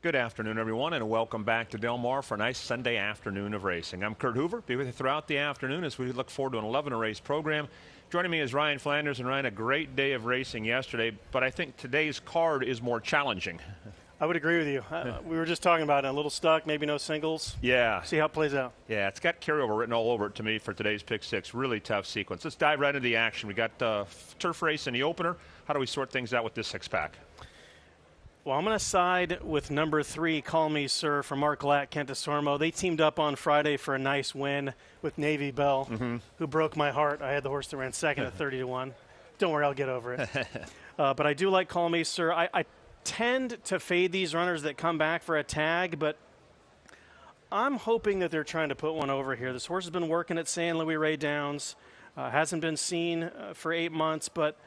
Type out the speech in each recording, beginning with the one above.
Good afternoon, everyone, and welcome back to Del Mar for a nice Sunday afternoon of racing. I'm Kurt Hoover. Be with you throughout the afternoon as we look forward to an 11-race program. Joining me is Ryan Flanders. And Ryan, a great day of racing yesterday, but I think today's card is more challenging. I would agree with you. We were just talking about it. A little stuck, maybe no singles. Yeah. See how it plays out. Yeah, it's got carryover written all over it to me for today's Pick 6. Really tough sequence. Let's dive right into the action. We got turf race in the opener. How do we sort things out with this six-pack? Well, I'm going to side with number 3, Call Me Sir, from Mark Glatt, Kent Desormeaux. They teamed up on Friday for a nice win with Navy Bell, who broke my heart. I had the horse that ran second at 30-1. Don't worry, I'll get over it. But I do like Call Me Sir. I tend to fade these runners that come back for a tag, but I'm hoping that they're trying to put one over here. This horse has been working at San Luis Ray Downs, hasn't been seen for 8 months, but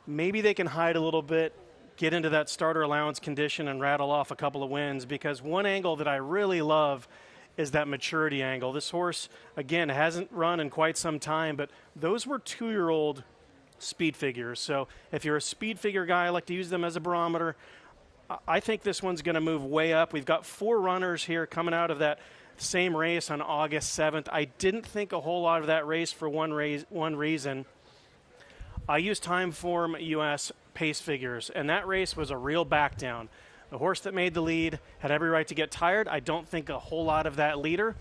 maybe they can hide a little bit, get into that starter allowance condition and rattle off a couple of wins, because one angle that I really love is that maturity angle. This horse, again, hasn't run in quite some time, but those were 2-year-old speed figures. So if you're a speed figure guy, I like to use them as a barometer. I think this one's going to move way up. We've got 4 runners here coming out of that same race on August 7th. I didn't think a whole lot of that race for one reason. I used Timeform US pace figures, and that race was a real back down. The horse that made the lead had every right to get tired. I don't think a whole lot of that leader.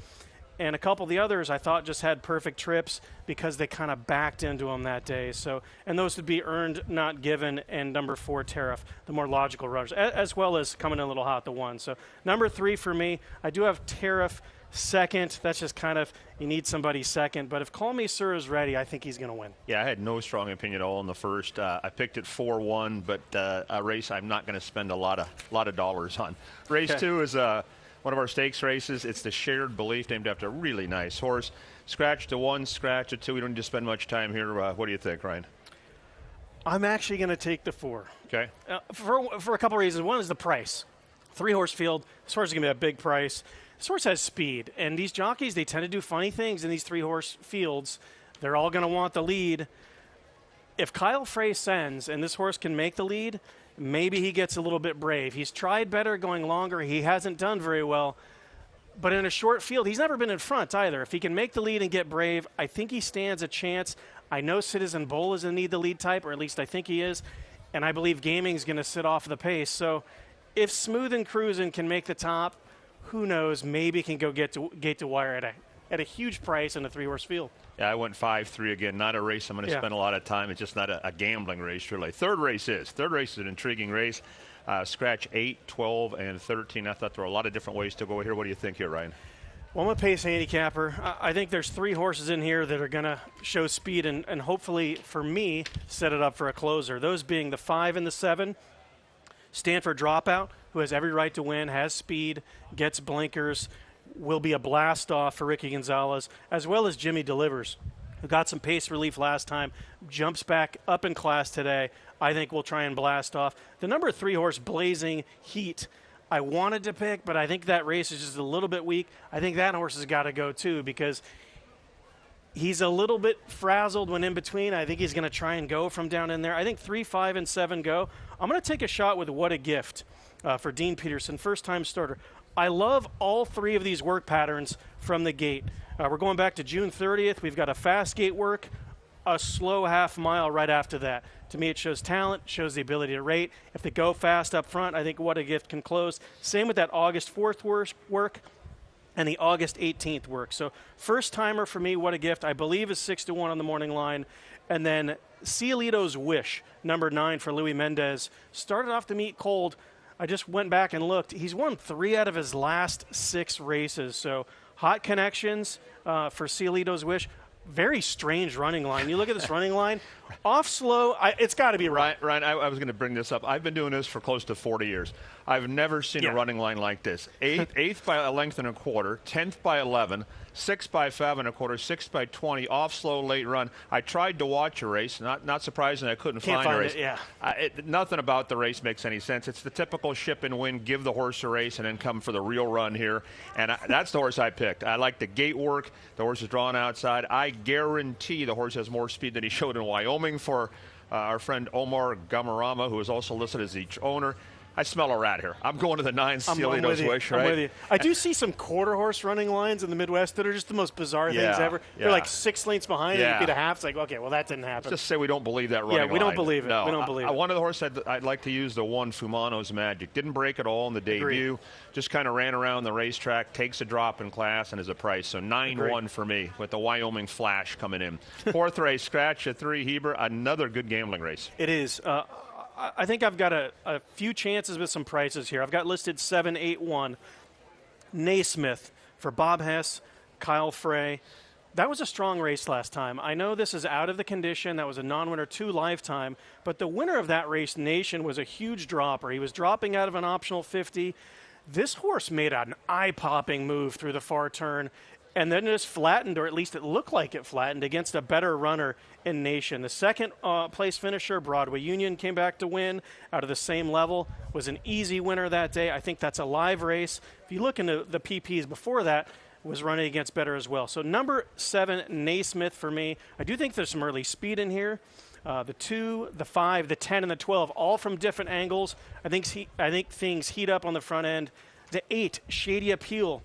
And a couple of the others I thought just had perfect trips because they kind of backed into them that day. So, and those would be Earned, Not Given, and number 4, Tariff, the more logical runners, as well as coming in a little hot, the 1. So number 3 for me, I do have Tariff second. That's just kind of, you need somebody second. But if Call Me Sir is ready, I think he's going to win. Yeah, I had no strong opinion at all in the first. I picked it 4-1, but a race I'm not going to spend a lot of dollars on. Race 2 is one of our stakes races. It's the Shared Belief, named after a really nice horse. Scratch to 1, scratch to 2. We don't need to spend much time here. What do you think, Ryan? I'm actually going to take the 4. Okay. For a couple of reasons. One is the price. 3-horse field. This horse is going to be a big price. This horse has speed, and these jockeys, they tend to do funny things in these 3-horse fields. They're all going to want the lead. If Kyle Frey sends and this horse can make the lead, maybe he gets a little bit brave. He's tried better going longer. He hasn't done very well. But in a short field, he's never been in front either. If he can make the lead and get brave, I think he stands a chance. I know Citizen Bull is a need the lead type, or at least I think he is. And I believe Gaming is going to sit off the pace. So if Smooth and Cruisin' can make the top, who knows, maybe can go get to gate to wire at a huge price in a 3-horse field. Yeah, I went 5-3 again. Not a race I'm going to spend a lot of time. It's just not a gambling race, really. Third race is an intriguing race. Scratch 8, 12, and 13. I thought there were a lot of different ways to go here. What do you think here, Ryan? Well, I'm a pace handicapper. I think there's 3 horses in here that are going to show speed and hopefully, for me, set it up for a closer. Those being the 5 and the 7. Stanford Dropout, who has every right to win, has speed, gets blinkers, will be a blast-off for Ricky Gonzalez, as well as Jimmy Delivers, who got some pace relief last time, jumps back up in class today. I think we'll try and blast off. The number 3 horse, Blazing Heat, I wanted to pick, but I think that race is just a little bit weak. I think that horse has got to go too, because he's a little bit frazzled when in between. I think he's going to try and go from down in there. I think 3, 5, and 7 go. I'm going to take a shot with What a Gift for Dean Peterson, first-time starter. I love all 3 of these work patterns from the gate. We're going back to June 30th. We've got a fast gate work, a slow half mile right after that. To me, it shows talent, shows the ability to rate. If they go fast up front, I think What a Gift can close. Same with that August 4th work and the August 18th work. So first timer for me, What a Gift, I believe is 6-1 on the morning line. And then Cielito's Wish, number 9 for Louis Mendez, started off the meet cold. I just went back and looked. He's won 3 out of his last 6 races. So hot connections for Cielito's Wish. Very strange running line. You look at this running line, off slow, it's got to be right. Ryan, I was going to bring this up. I've been doing this for close to 40 years. I've never seen a running line like this. Eighth by a length and a quarter, 10th by 11, 6th by 5 and a quarter, 6th by 20, off slow, late run. I tried to watch a race. Not surprising I couldn't find a race. Nothing about the race makes any sense. It's the typical ship and win, give the horse a race, and then come for the real run here. And that's the horse I picked. I like the gate work. The horse is drawn outside. I guarantee the horse has more speed than he showed in Wyoming for our friend Omar Gamarama, who is also listed as each owner. I smell a rat here. I'm going to the 9 Cielido's Wish, right? I'm with you. I do see some quarter horse running lines in the Midwest that are just the most bizarre things ever. They're like 6 lengths behind and you get a half. It's like, okay, well, that didn't happen. Just say we don't believe that running line. Yeah, we don't believe it. No, we don't believe it. One of the horses I'd like to use the one, Fumano's Magic. Didn't break at all in the debut. Agreed. Just kind of ran around the racetrack, takes a drop in class, and is a price. So 9-1 for me with the Wyoming Flash coming in. 4th race, scratch at 3, Heber. Another good gambling race. It is. I think I've got a few chances with some prices here. I've got listed 7, 8, 1. Naismith for Bob Hess, Kyle Frey. That was a strong race last time. I know this is out of the condition. That was a non-winner 2 lifetime. But the winner of that race, Nation, was a huge dropper. He was dropping out of an optional 50. This horse made an eye-popping move through the far turn and then just flattened, or at least it looked like it flattened, against a better runner in Nation. The second place finisher, Broadway Union, came back to win out of the same level, was an easy winner that day. I think that's a live race. If you look into the PPs before that, was running against better as well. So number 7, Naismith for me. I do think there's some early speed in here. The 2, the 5, the 10, and the 12, all from different angles. I think things heat up on the front end. The 8, Shady Appeal,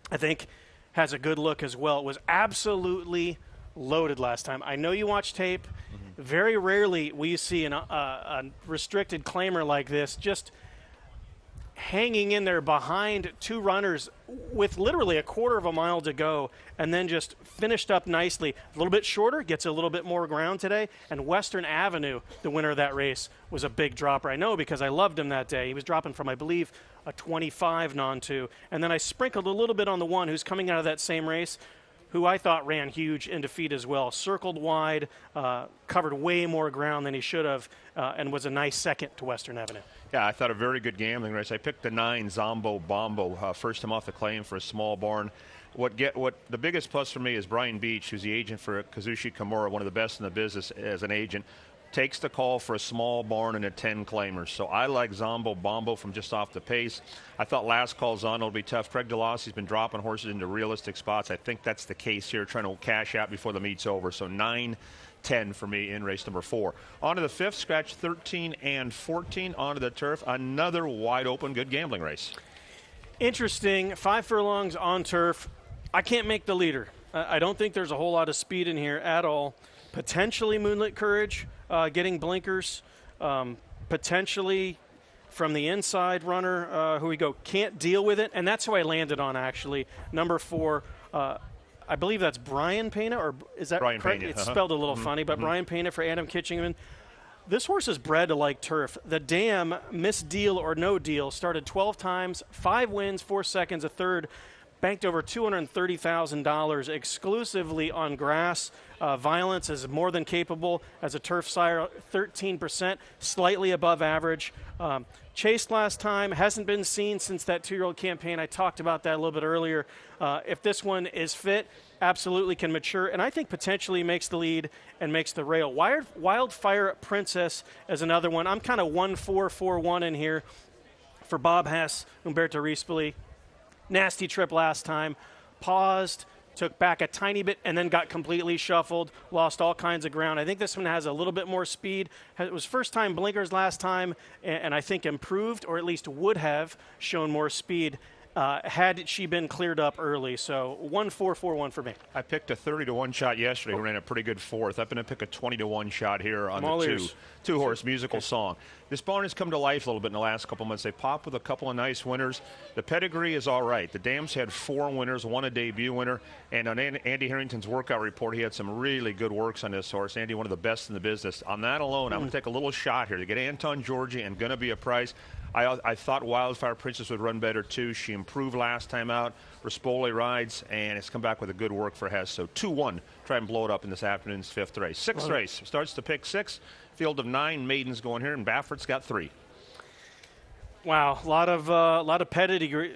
I think has a good look as well. It was absolutely loaded last time. I know you watch tape. Mm-hmm. Very rarely will you see a restricted claimer like this just hanging in there behind 2 runners with literally a quarter of a mile to go and then just finished up nicely. A little bit shorter, gets a little bit more ground today. And Western Avenue, the winner of that race, was a big dropper. I know because I loved him that day. He was dropping from, I believe, a 25 non-2. And then I sprinkled a little bit on the one who's coming out of that same race, who I thought ran huge in defeat as well. Circled wide, covered way more ground than he should have, and was a nice second to Western Avenue. Yeah, I thought a very good gambling race. I picked the 9 Zombo Bombo, first time off the claim for a small barn. What the biggest plus for me is Brian Beach, who's the agent for Kazushi Kimura, one of the best in the business as an agent, takes the call for a small barn and a 10 claimers. So I like Zombo Bombo from just off the pace. I thought last call Zondo will be tough. Craig DeLossi's been dropping horses into realistic spots. I think that's the case here, trying to cash out before the meet's over. So 9-10 for me in race number 4. On to the 5th, scratch 13 and 14. On to the turf, another wide open, good gambling race. Interesting. 5 furlongs on turf. I can't make the leader. I don't think there's a whole lot of speed in here at all. Potentially Moonlit Courage getting blinkers. Potentially from the inside runner, who we go, Can't Deal With It. And that's who I landed on, actually. Number 4, I believe that's Brian Pena, or is that Brian correct? Pena. It's spelled a little funny, but Brian Pena for Adam Kitchingham. This horse is bred to like turf. The Dam, Miss Deal or No Deal, started 12 times, 5 wins, 4 seconds, a third, banked over $230,000 exclusively on grass. Violence is more than capable as a turf sire, 13%, slightly above average. Chased last time, hasn't been seen since that 2-year-old campaign. I talked about that a little bit earlier. If this one is fit, absolutely can mature, and I think potentially makes the lead and makes the rail. Wildfire Princess is another one. I'm kind of 1-4-4-1 in here for Bob Hess, Umberto Rispoli. Nasty trip last time, paused, took back a tiny bit, and then got completely shuffled, lost all kinds of ground. I think this one has a little bit more speed. It was first-time blinkers last time, and I think improved, or at least would have shown more speed had she been cleared up early. So 1-4-4-1 for me. I picked a 30-1 shot yesterday who ran a pretty good 4th. I'm going to pick a 20-1 shot here on the two-horse musical song. This barn has come to life a little bit in the last couple months. They popped with a couple of nice winners. The pedigree is all right. The Dams had 4 winners, 1 a debut winner. And on Andy Harrington's workout report, he had some really good works on this horse. Andy, one of the best in the business. On that alone, I'm going to take a little shot here to get Anton Georgi and going to be a price. I thought Wildfire Princess would run better, too. She improved last time out. Rispoli rides, and it's come back with a good work for Hess. So 2-1. Try and blow it up in this afternoon's 5th race. 6th race starts to pick 6. Field of 9 maidens going here, and Baffert's got 3. Wow, a lot of pedigree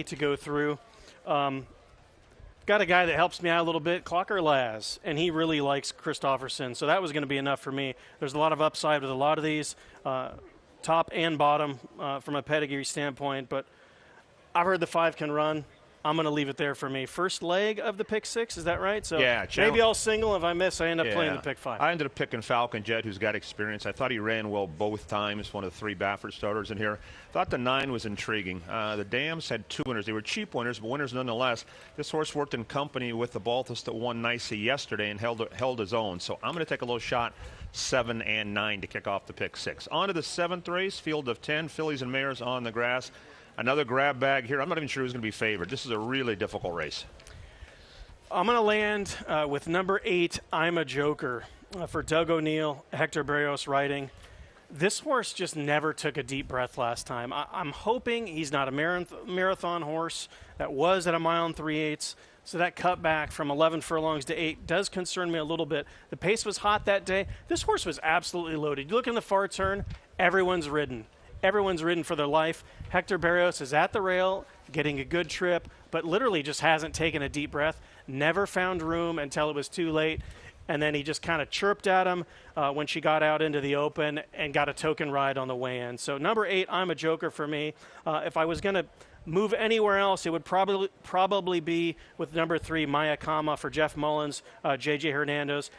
to go through. Got a guy that helps me out a little bit, Clocker Laz, and he really likes Christofferson, so that was going to be enough for me. There's a lot of upside with a lot of these, top and bottom from a pedigree standpoint, but I've heard the 5 can run. I'm going to leave it there for me. First leg of the pick 6, is that right? So yeah, maybe I'll single. If I miss, I end up playing the pick 5. I ended up picking Falcon Jet, who's got experience. I thought he ran well both times, one of the 3 Baffert starters in here. Thought the 9 was intriguing. The Dams had 2 winners. They were cheap winners, but winners nonetheless. This horse worked in company with the Baltus that won nicely yesterday and held his own. So I'm going to take a little shot, 7 and 9 to kick off the pick 6. On to the 7th race, field of 10, fillies and mares on the grass. Another grab bag here. I'm not even sure who's going to be favored. This is a really difficult race. I'm going to land with number 8, I'm a Joker, for Doug O'Neill, Hector Berrios riding. This horse just never took a deep breath last time. I'm hoping he's not a marathon horse. That was at a mile and 3/8. So that cutback from 11 furlongs to 8 does concern me a little bit. The pace was hot that day. This horse was absolutely loaded. You look in the far turn, everyone's ridden. Everyone's ridden for their life. Hector Berrios is at the rail, getting a good trip, but literally just hasn't taken a deep breath. Never found room until it was too late. And then he just kind of chirped at him when she got out into the open and got a token ride on the way in. So number 8, I'm a Joker for me. If I was going to move anywhere else, it would probably be with number 3, Maya Kama for Jeff Mullins, J.J. Hernandez.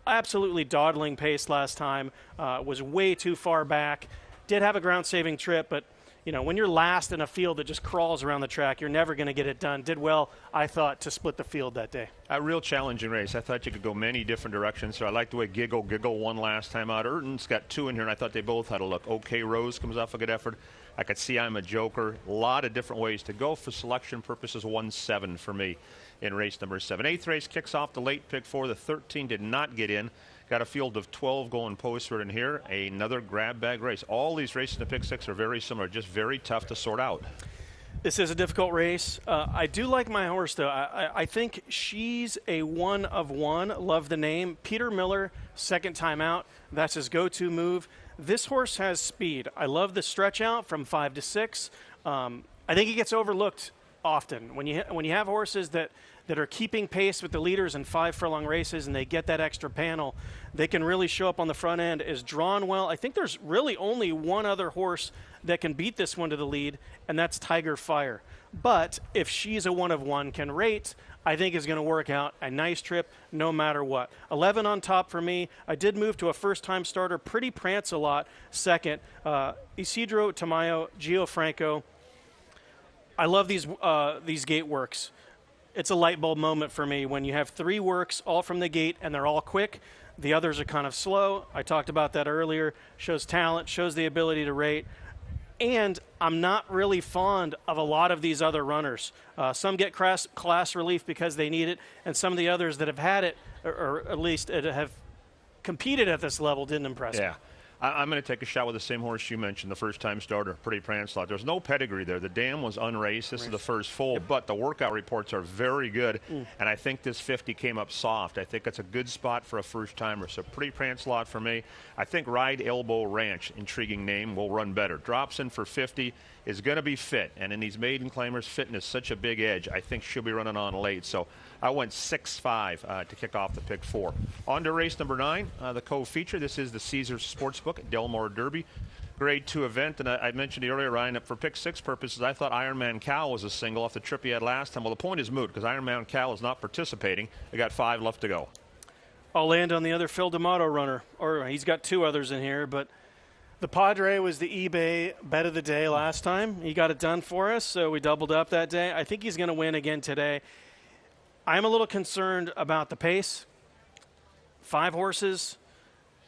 Absolutely dawdling pace last time. Was way too far back. Did have a ground-saving trip, but when you're last in a field that just crawls around the track, you're never going to get it done. Did well, I thought, to split the field that day. A real challenging race. I thought you could go many different directions, so I like the way Giggle won last time out. Urton's got 2 in here, and I thought they both had a look. OK Rose comes off a good effort. I could see I'm a Joker. A lot of different ways to go for selection purposes. 1-7 for me in race number 7. 8th race kicks off the late pick 4. The 13 did not get in. Got a field of 12 going postward in here. Another grab bag race. All these races in the pick 6 are very similar, just very tough to sort out. This is a difficult race. I do like my horse, though. I think she's a 1 of 1. Love the name. Peter Miller, second time out. That's his go-to move. This horse has speed. I love the stretch out from 5 to 6. I think he gets overlooked often. When you have horses that are keeping pace with the leaders in 5 furlong races and they get that extra panel, they can really show up on the front end, is drawn well. I think there's really only one other horse that can beat this one to the lead, and that's Tiger Fire. But if she's a 1 of 1 can rate, I think is going to work out a nice trip no matter what. 11 on top for me. I did move to a first-time starter, Pretty Prance a lot, second. Isidro Tamayo, Gio Franco. I love these gate works. It's a light bulb moment for me when you have 3 works all from the gate and they're all quick. The others are kind of slow. I talked about that earlier. Shows talent, shows the ability to rate. And I'm not really fond of a lot of these other runners. Some get class relief because they need it, and some of the others that have had it, or at least have competed at this level, didn't impress me. I'm going to take a shot with the same horse you mentioned, the first-time starter, Pretty Prance. There's no pedigree there. The dam was unraced. This is the first full, but the workout reports are very good, and I think this 50 came up soft. I think that's a good spot for a first-timer. So Pretty Prance lot for me. I think Ride Elbow Ranch, intriguing name, will run better. Drops in for 50, is going to be fit, and in these maiden claimers, fitness such a big edge. I think she'll be running on late. So I went 6-5 to kick off the pick 4. On to race number 9, the co-feature. This is the Caesars Sportsbook at Delmore Derby. Grade 2 event, and I mentioned it earlier, Ryan, for pick 6 purposes, I thought Ironman Cal was a single off the trip he had last time. Well, the point is moot because Ironman Cal is not participating. They got 5 left to go. I'll land on the other Phil D'Amato runner, or he's got 2 others in here, but the Padre was the eBay bet of the day last time. He got it done for us, so we doubled up that day. I think he's going to win again today. I'm a little concerned about the pace. 5 horses.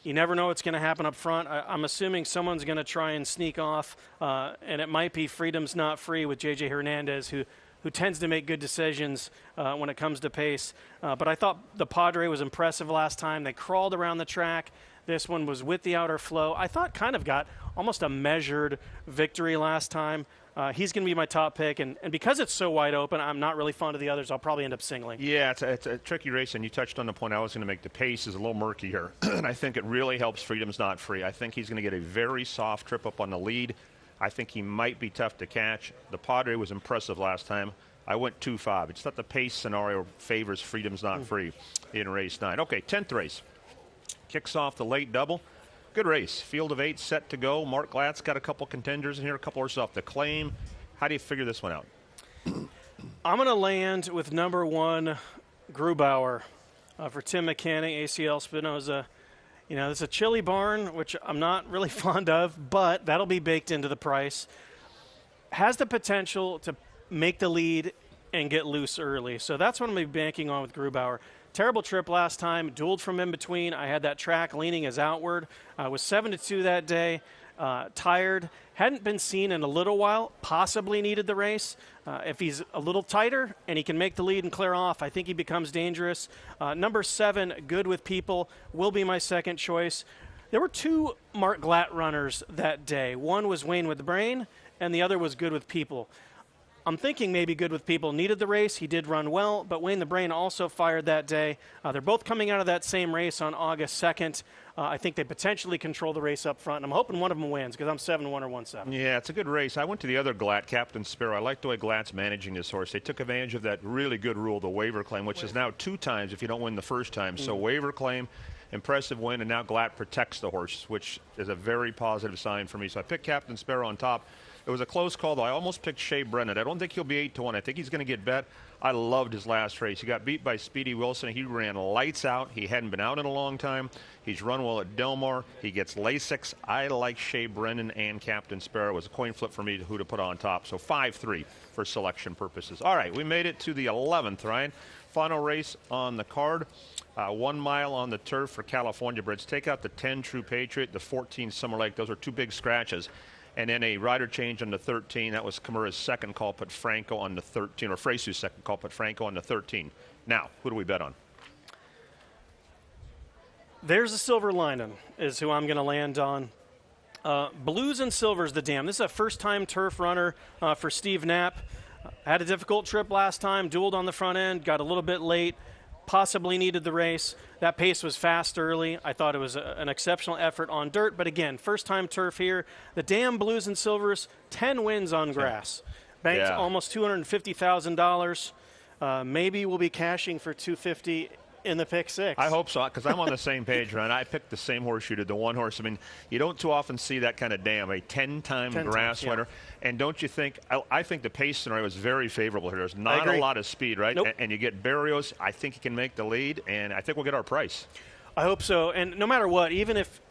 You never know what's going to happen up front. I'm assuming someone's going to try and sneak off, and it might be Freedom's Not Free with J.J. Hernandez, who tends to make good decisions when it comes to pace. But I thought the Padre was impressive last time. They crawled around the track. This one was with the outer flow. I thought kind of got almost a measured victory last time. He's going to be my top pick, and because it's so wide open, I'm not really fond of the others. I'll probably end up singling. Yeah, it's a tricky race, and you touched on the point I was going to make. The pace is a little murky here, and I think it really helps Freedom's Not Free. I think he's going to get a very soft trip up on the lead. I think he might be tough to catch. The Padre was impressive last time. I went 2-5. It's not the pace scenario favors Freedom's Not Free in race 9. Okay, 10th race. Kicks off the late double. Good race. Field of 8 set to go. Mark Glatt's got a couple contenders in here, a couple horses off the claim. How do you figure this one out? I'm going to land with number 1, Grubauer, for Tim Mechanic, ACL Spinoza. You know, it's a chili barn, which I'm not really fond of, but that'll be baked into the price. Has the potential to make the lead and get loose early. So that's what I'm going to be banking on with Grubauer. Terrible trip last time, dueled from in between. I had that track leaning as outward. I was 7-2 that day. Tired, hadn't been seen in a little while, possibly needed the race. If he's a little tighter and he can make the lead and clear off, I think he becomes dangerous. Number 7, Good with People, will be my second choice. There were 2 Mark Glatt runners that day. One was Wayne with the Brain, and the other was Good with People. I'm thinking maybe Good with People needed the race. He did run well, but Wayne the Brain also fired that day. They're both coming out of that same race on August 2nd. I think they potentially control the race up front, and I'm hoping one of them wins because I'm 7-1 or 1-7. Yeah, it's a good race. I went to the other Glatt, Captain Sparrow. I like the way Glatt's managing this horse. They took advantage of that really good rule, the waiver claim, which is now 2 times if you don't win the first time. So waiver claim, impressive win, and now Glatt protects the horse, which is a very positive sign for me. So I picked Captain Sparrow on top. It was a close call, though. I almost picked Shea Brennan. I don't think he'll be 8-1. I think he's going to get bet. I loved his last race. He got beat by Speedy Wilson. He ran lights out. He hadn't been out in a long time. He's run well at Del Mar. He gets Lasix. I like Shea Brennan and Captain Sparrow. It was a coin flip for me who to put on top. So 5-3 for selection purposes. All right, we made it to the 11th, Ryan. Final race on the card. 1 mile on the turf for California Brits. Take out the 10 True Patriot, the 14 Summer Lake. Those are 2 big scratches. And then a rider change on the 13. That was Kimura's second call, put Franco on the 13, or Fresu's second call, put Franco on the 13. Now, who do we bet on? There's a silver lining, is who I'm going to land on. Blues and Silvers, the Dam. This is a first-time turf runner for Steve Knapp. Had a difficult trip last time, dueled on the front end, got a little bit late, possibly needed the race. That pace was fast early. I thought it was an exceptional effort on dirt. But again, first-time turf here. The Dam, Blues and Silvers, 10 wins on grass. Banked almost $250,000. Maybe we'll be cashing for $250 in the pick 6. I hope so, because I'm on the same page, Ryan. I picked the same horse you did, the one horse. I mean, you don't too often see that kind of Dam, a 10-time grass winner. And don't you think, I think the pace scenario is very favorable here. There's not a lot of speed, right? Nope. And you get Berrios. I think he can make the lead, and I think we'll get our price. I hope so. And no matter what, even if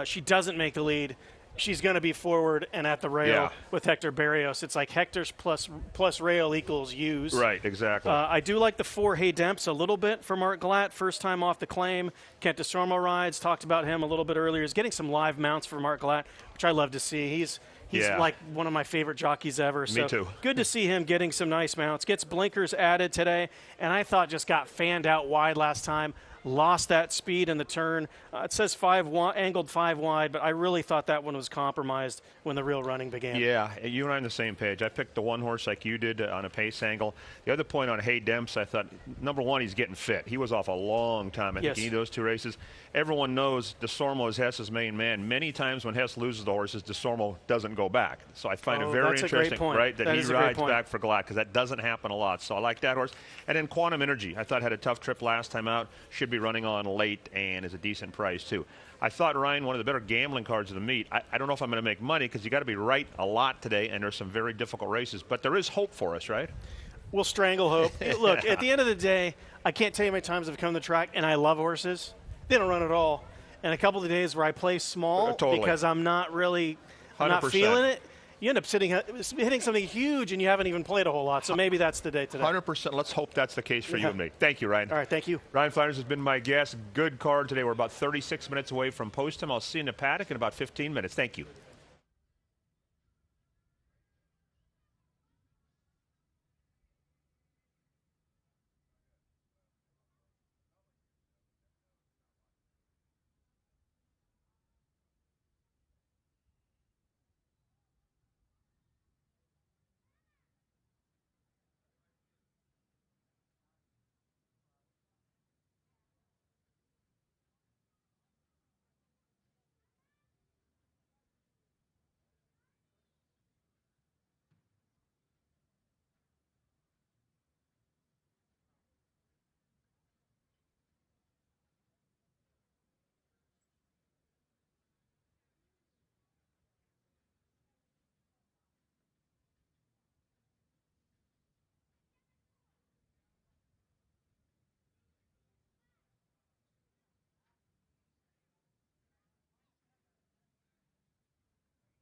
she doesn't make the lead, she's going to be forward and at the rail with Hector Berrios. It's like Hector's plus rail equals U's. Right, exactly. I do like the 4 Hey Demps a little bit for Mark Glatt. First time off the claim. Kent DeSormo rides. Talked about him a little bit earlier. He's getting some live mounts for Mark Glatt, which I love to see. He's like one of my favorite jockeys ever. Me too. Good to see him getting some nice mounts. Gets blinkers added today, and I thought just got fanned out wide last time. Lost that speed in the turn. It says angled 5 wide, but I really thought that one was compromised when the real running began. Yeah, you and I on the same page. I picked the one horse like you did on a pace angle. The other point on Hey Demps, I thought, number 1, he's getting fit. He was off a long time. I think he needed those 2 races. Everyone knows DeSormo is Hess's main man. Many times when Hess loses the horses, DeSormo doesn't go back. So I find it very interesting, right, that he rides back for Glatt, because that doesn't happen a lot. So I like that horse. And then Quantum Energy, I thought had a tough trip last time out. Should be running on late and is a decent price too. I thought, Ryan, one of the better gambling cards of the meet. I don't know if I'm going to make money because you got to be right a lot today, and there's some very difficult races. But there is hope for us, right? We'll strangle hope. Look, at the end of the day, I can't tell you how many times I've come to the track, and I love horses. They don't run at all. And a couple of days where I play small because I'm not really I'm not feeling it. You end up hitting something huge, and you haven't even played a whole lot. So maybe that's the day today. 100%. Let's hope that's the case for you and me. Thank you, Ryan. All right, thank you. Ryan Flanders has been my guest. Good card today. We're about 36 minutes away from post time. I'll see you in the paddock in about 15 minutes. Thank you.